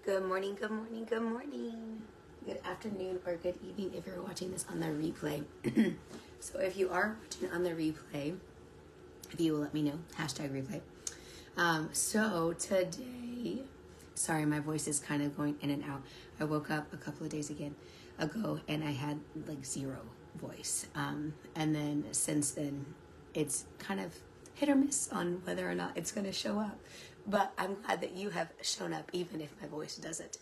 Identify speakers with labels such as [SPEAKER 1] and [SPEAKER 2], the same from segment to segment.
[SPEAKER 1] Good morning, good morning, good morning. Good afternoon or good evening if you're watching this on the replay. So if you are watching on the replay, if you will let me know, hashtag replay. So today, sorry, my voice is kind of going in and out. I woke up a couple of days ago and I had like zero voice. And then since then, it's kind of hit or miss on whether or not it's going to show up. But I'm glad that you have shown up, even if my voice doesn't.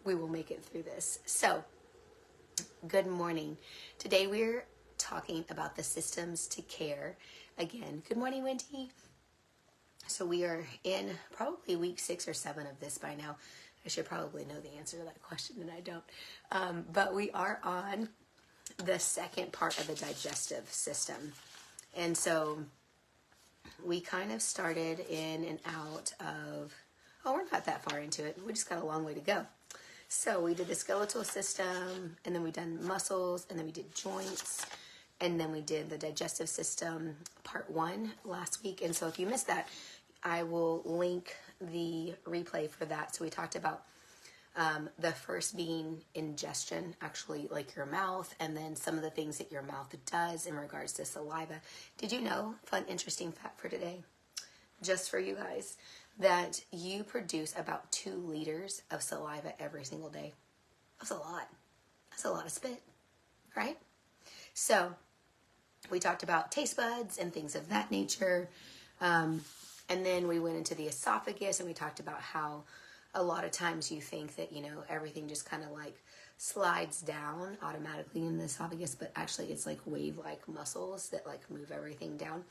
[SPEAKER 1] We will make it through this. So, good morning. Today we're talking about the systems to care. Again, good morning, Wendy. So we are in probably week 6 or 7 of this by now. I should probably know the answer to that question, and I don't. But we are on the second part of the digestive system. And so we kind of started in and out of, we're not that far into it. We just got a long way to go. So we did the skeletal system, and then we done muscles, and then we did joints, and then we did the digestive system part 1 last week. And so if you missed that, I will link the replay for that. So we talked about the first being ingestion, actually like your mouth, and then some of the things that your mouth does in regards to saliva. Did you know, fun, interesting fact for today, just for you guys, that you produce about 2 liters of saliva every single day? That's a lot. That's a lot of spit, right? So we talked about taste buds and things of that nature. And then we went into the esophagus, and we talked about how a lot of times you think that, everything just kind of like slides down automatically in the esophagus, but actually it's like wave-like muscles that like move everything down.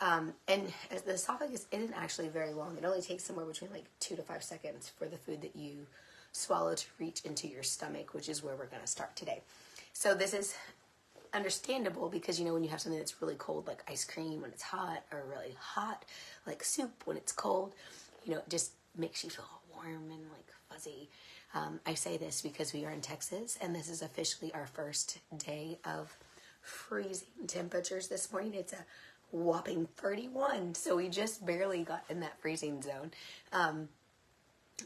[SPEAKER 1] And as the esophagus isn't actually very long. It only takes somewhere between like 2 to 5 seconds for the food that you swallow to reach into your stomach, which is where we're going to start today. So this is understandable because, when you have something that's really cold, like ice cream when it's hot, or really hot, like soup when it's cold, it just makes you feel warm and like fuzzy. I say this because we are in Texas, and this is officially our first day of freezing temperatures this morning. It's a whopping 31, so we just barely got in that freezing zone.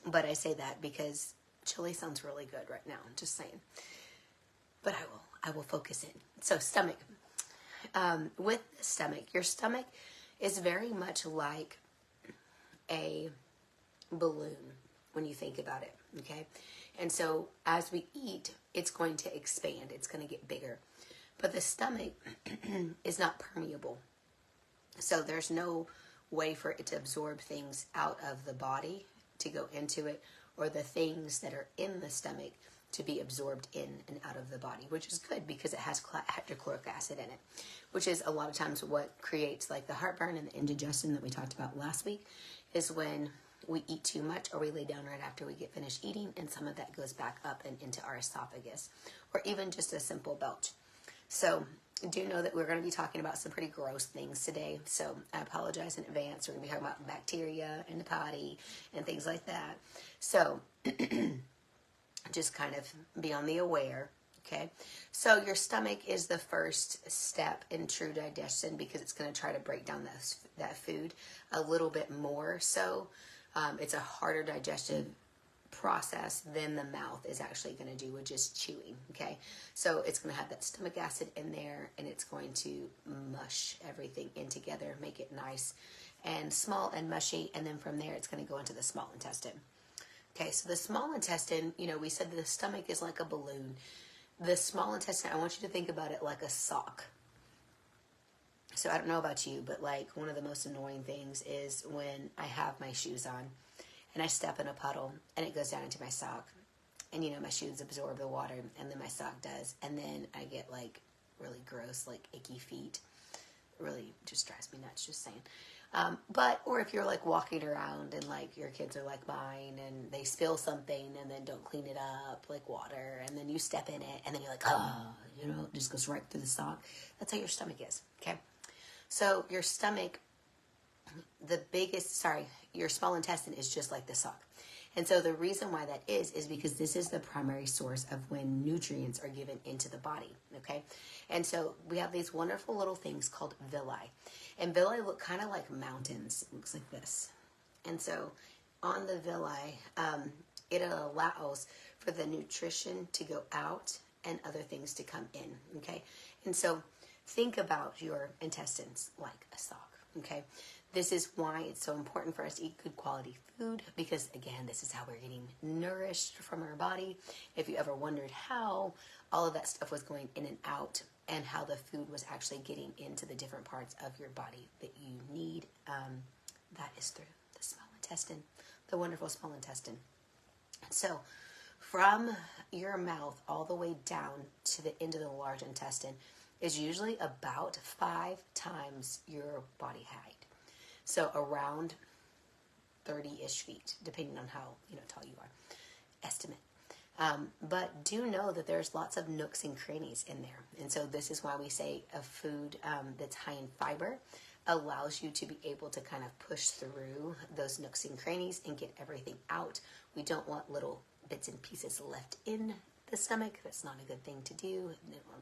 [SPEAKER 1] But I say that because chili sounds really good right now, just saying. But I will focus in. So stomach. With the stomach, your stomach is very much like a balloon when you think about it, okay? And so as we eat, it's going to expand. It's going to get bigger. But the stomach is not permeable. So there's no way for it to absorb things out of the body to go into it, or the things that are in the stomach to be absorbed in and out of the body, which is good because it has hydrochloric acid in it, which is a lot of times what creates like the heartburn and the indigestion that we talked about last week, is when we eat too much or we lay down right after we get finished eating, and some of that goes back up and into our esophagus, or even just a simple belch. So do know that we're going to be talking about some pretty gross things today, so I apologize in advance. We're going to be talking about bacteria and the potty and things like that. So just kind of be on the aware, okay? So your stomach is the first step in true digestion because it's going to try to break down that food a little bit more. So it's a harder digestive process than the mouth is actually going to do with just chewing, okay? So it's going to have that stomach acid in there, and it's going to mush everything in together, make it nice and small and mushy, and then from there it's going to go into the small intestine. Okay, so the small intestine, we said that the stomach is like a balloon. The small intestine, I want you to think about it like a sock. So I don't know about you, but like one of the most annoying things is when I have my shoes on and I step in a puddle and it goes down into my sock. And my shoes absorb the water, and then my sock does. And then I get like really gross, like icky feet. It really just drives me nuts, just saying. Or if you're like walking around and like your kids are like mine and they spill something and then don't clean it up, like water, and then you step in it and then you're like, it just goes right through the sock. That's how your stomach is, okay? So your stomach, your small intestine is just like the sock. And so the reason why that is because this is the primary source of when nutrients are given into the body, okay? And so we have these wonderful little things called villi. And villi look kind of like mountains. It looks like this. And so on the villi, it allows for the nutrition to go out and other things to come in, okay? And so think about your intestines like a sock, okay? This is why it's so important for us to eat good quality food, because again, this is how we're getting nourished from our body. If you ever wondered how all of that stuff was going in and out and how the food was actually getting into the different parts of your body that you need, that is through the small intestine, the wonderful small intestine. So from your mouth all the way down to the end of the large intestine is usually about 5 times your body height. So around 30-ish feet, depending on how tall you are, estimate. But do know that there's lots of nooks and crannies in there. And so this is why we say a food that's high in fiber allows you to be able to kind of push through those nooks and crannies and get everything out. We don't want little bits and pieces left in the stomach. That's not a good thing to do.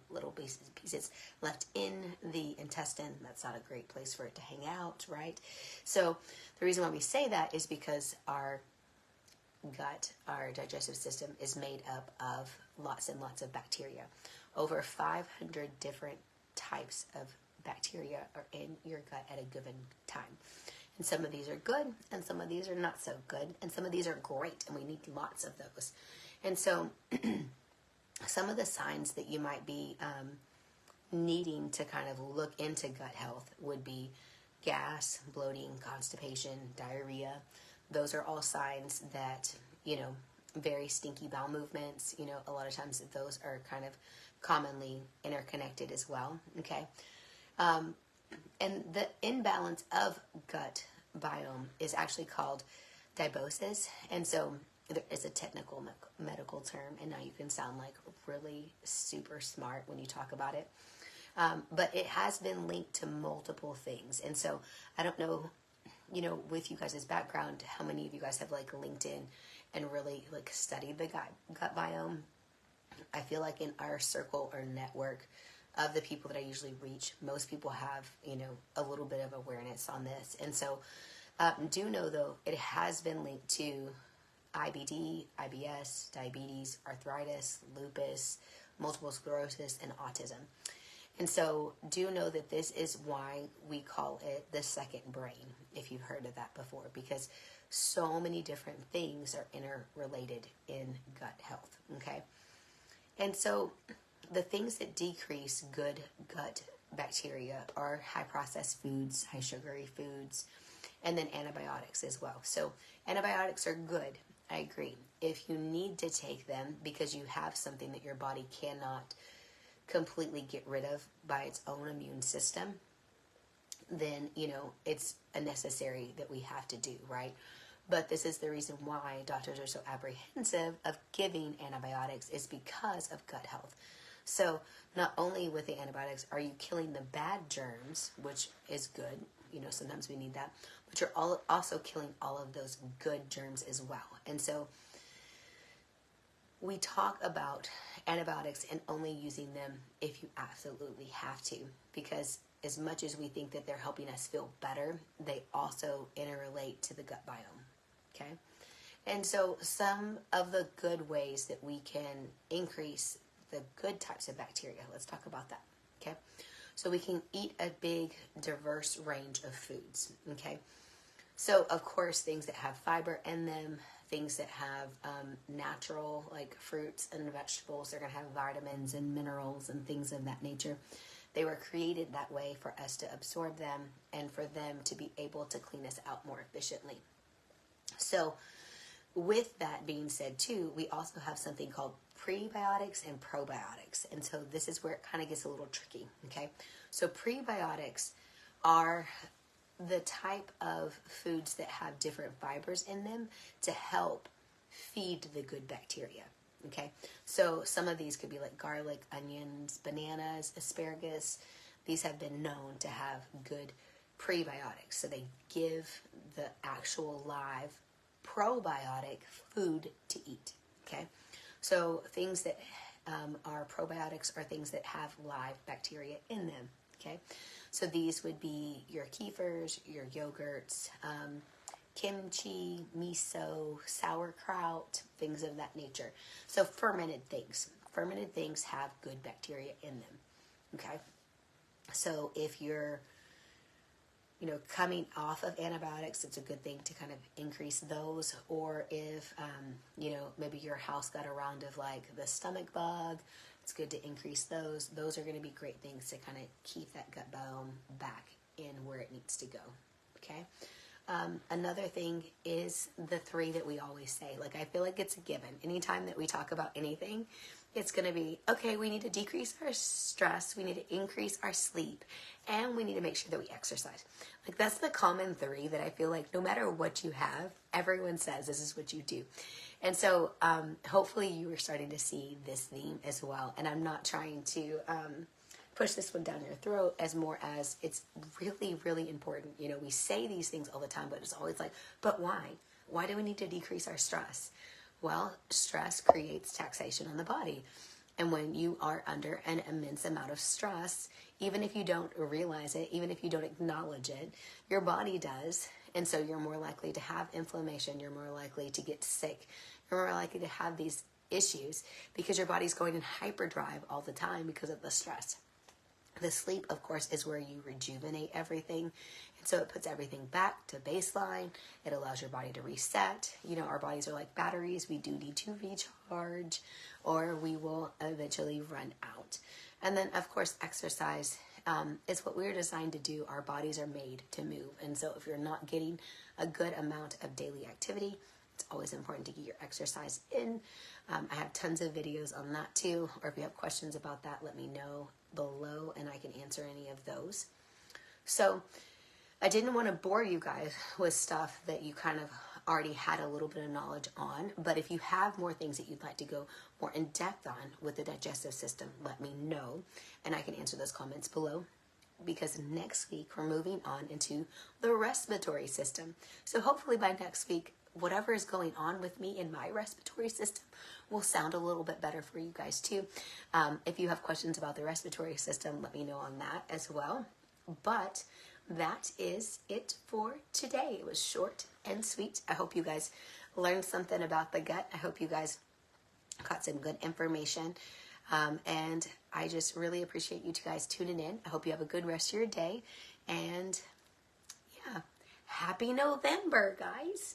[SPEAKER 1] Little pieces left in the intestine. That's not a great place for it to hang out, right? So the reason why we say that is because our gut, our digestive system, is made up of lots and lots of bacteria. Over 500 different types of bacteria are in your gut at a given time. And some of these are good, and some of these are not so good, and some of these are great, and we need lots of those. And so some of the signs that you might be needing to kind of look into gut health would be gas, bloating, constipation, diarrhea. Those are all signs that, very stinky bowel movements, a lot of times those are kind of commonly interconnected as well, okay? And the imbalance of gut biome is actually called dibosis. And so there is a technical medical term, and now you can sound like really super smart when you talk about it. But it has been linked to multiple things. And so I don't know, with you guys' background, how many of you guys have linked in and really studied the gut biome. I feel like in our circle or network of the people that I usually reach, most people have, a little bit of awareness on this. And so do know, though, it has been linked to IBD, IBS, diabetes, arthritis, lupus, multiple sclerosis, and autism. And so do know that this is why we call it the second brain, if you've heard of that before, because so many different things are interrelated in gut health, okay? And so the things that decrease good gut bacteria are high processed foods, high sugary foods, and then antibiotics as well. So antibiotics are good, I agree. If you need to take them because you have something that your body cannot completely get rid of by its own immune system, then, it's a necessary that we have to do, right? But this is the reason why doctors are so apprehensive of giving antibiotics, is because of gut health. So not only with the antibiotics are you killing the bad germs, which is good, sometimes we need that, but you're also killing all of those good germs as well. And so we talk about antibiotics and only using them if you absolutely have to, because as much as we think that they're helping us feel better, they also interrelate to the gut biome, okay? And so some of the good ways that we can increase the good types of bacteria, let's talk about that, okay? So we can eat a big, diverse range of foods, okay? So, of course, things that have fiber in them, things that have natural, like fruits and vegetables, they're going to have vitamins and minerals and things of that nature. They were created that way for us to absorb them and for them to be able to clean us out more efficiently. So with that being said, too, we also have something called prebiotics and probiotics. And so this is where it kind of gets a little tricky, okay? So prebiotics are the type of foods that have different fibers in them to help feed the good bacteria, okay? So some of these could be like garlic, onions, bananas, asparagus. These have been known to have good prebiotics. So they give the actual live probiotic food to eat, okay? So things that are probiotics are things that have live bacteria in them, okay? So these would be your kefirs, your yogurts, kimchi, miso, sauerkraut, things of that nature. So fermented things. Fermented things have good bacteria in them. Okay? So if you're, coming off of antibiotics, it's a good thing to kind of increase those. Or if, maybe your house got a round of like the stomach bug, it's good to increase those. Those are going to be great things to kind of keep that gut biome back in where it needs to go. Okay? Another thing is the 3 that we always say. Like, I feel like it's a given. Anytime that we talk about anything, it's going to be, okay, we need to decrease our stress, we need to increase our sleep, and we need to make sure that we exercise. Like, that's the common 3 that I feel like no matter what you have, everyone says this is what you do. And so hopefully you are starting to see this theme as well. And I'm not trying to push this one down your throat as more as it's really, really important. We say these things all the time, but it's always like, but why? Why do we need to decrease our stress? Well, stress creates taxation on the body. And when you are under an immense amount of stress, even if you don't realize it, even if you don't acknowledge it, your body does. And so you're more likely to have inflammation. You're more likely to get sick. You're more likely to have these issues because your body's going in hyperdrive all the time because of the stress. The sleep, of course, is where you rejuvenate everything. And so it puts everything back to baseline. It allows your body to reset. Our bodies are like batteries. We do need to recharge or we will eventually run out. And then, of course, exercise is what we're designed to do. Our bodies are made to move. And so if you're not getting a good amount of daily activity, it's always important to get your exercise in. I have tons of videos on that too. Or if you have questions about that, let me know below and I can answer any of those. So I didn't want to bore you guys with stuff that you kind of already had a little bit of knowledge on, but if you have more things that you'd like to go more in depth on with the digestive system, let me know and I can answer those comments below, because next week we're moving on into the respiratory system. So hopefully by next week, whatever is going on with me in my respiratory system will sound a little bit better for you guys too. If you have questions about the respiratory system, let me know on that as well. But that is it for today. It was short and sweet. I hope you guys learned something about the gut. I hope you guys got some good information. And I just really appreciate you two guys tuning in. I hope you have a good rest of your day. And yeah, happy November, guys.